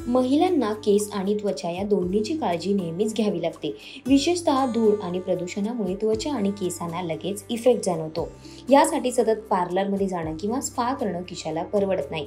महिलांना केस आणि त्वचा या दोन्हीची काळजी नेहमीच घ्यावी लागते. विशेषतः धूळ आणि प्रदूषणामुळे त्वचा आणि केसांना लगेच इफेक्ट जाणवतो. यासाठी सतत पार्लरमध्ये जाणं किंवा स्पा करणं खिशाला परवडत नाही.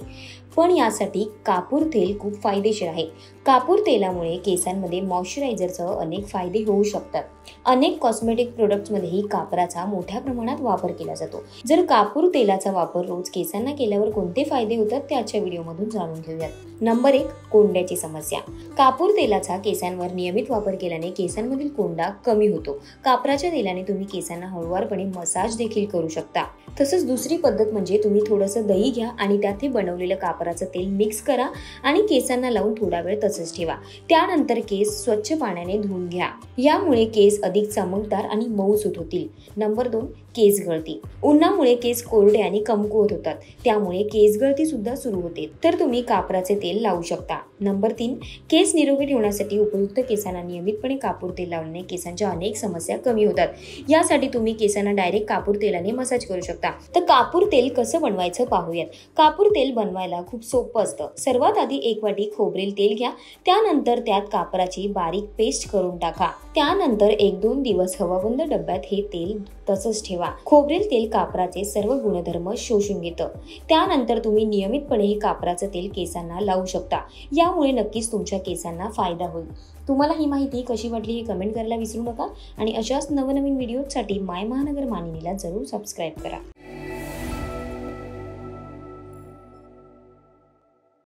पण यासाठी कापूर तेल खूप फायदेशीर आहे. कापूर तेलामुळे केसांमध्ये मॉइश्चरायझरसह अनेक फायदे होऊ शकतात. अनेक कॉस्मेटिक प्रोडक्ट्समध्येही कापराचा मोठ्या प्रमाणात वापर केला जातो. जर कापूर तेलाचा वापर रोज केसांना केल्यावर कोणते फायदे होतात ते आजच्या व्हिडिओमधून जाणून घेऊयात. नंबर 1. कोंड्याची समस्या. कापूर तेलाचा केसांवर नियमित वापर केल्याने केसांमधील कोंडा कमी होतो. कापराच्या तेलाने तुम्ही केसांना हळूवारपणे मसाज देखील करू शकता. तसंच दुसरी पद्धत म्हणजे तुम्ही थोडंसं दही घ्या आणि त्यात हे बनवलेलं कापराचं तेल मिक्स करा आणि केसांना लावून थोडा वेळ तसंच ठेवा. त्यानंतर केस स्वच्छ पाण्याने धुवून घ्या. यामुळे केस अधिक चमकदार आणि मऊसूत होतील. नंबर 2. केस गळती. उन्हामुळे केस कोरडे आणि कमकुवत होतात, त्यामुळे केस गळती सुद्धा सुरू होते, तर तुम्ही कापराचे तेल लावू शकता. नंबर 3. केस निरोगी ठेवण्यासाठी उपयुक्त केसांना नियमितपणे कापूर तेल लावल्याने केसांच्या अनेक समस्या कमी होतात. यासाठी तुम्ही केसांना डायरेक्ट कापूर तेलाने मसाज करू शकता. तर कापूर तेल कसं बनवायचं पाहूयात. कापूर तेल बनवायला खूप सोपं असतं. सर्वात आधी 1 वाटी खोबरेल तेल घ्या. त्यानंतर त्यात कापराची बारीक पेस्ट करून टाका. त्यानंतर 1-2 दिवस हवाबंद डब्यात हे तेल तसंच ठेवा. खोबरेल तेल कापराचे सर्व गुणधर्म शोषून घेतं. त्यानंतर तुम्ही नियमितपणे हे कापराचं तेल केसांना लावू शकता. यामुळे नक्कीच तुमच्या केसांना फायदा होईल. तुम्हाला ही माहिती कशी वाटली हे कमेंट करायला विसरू नका आणि अशाच नवनवीन व्हिडिओसाठी माय महानगर मानिनीला जरूर सबस्क्राईब करा.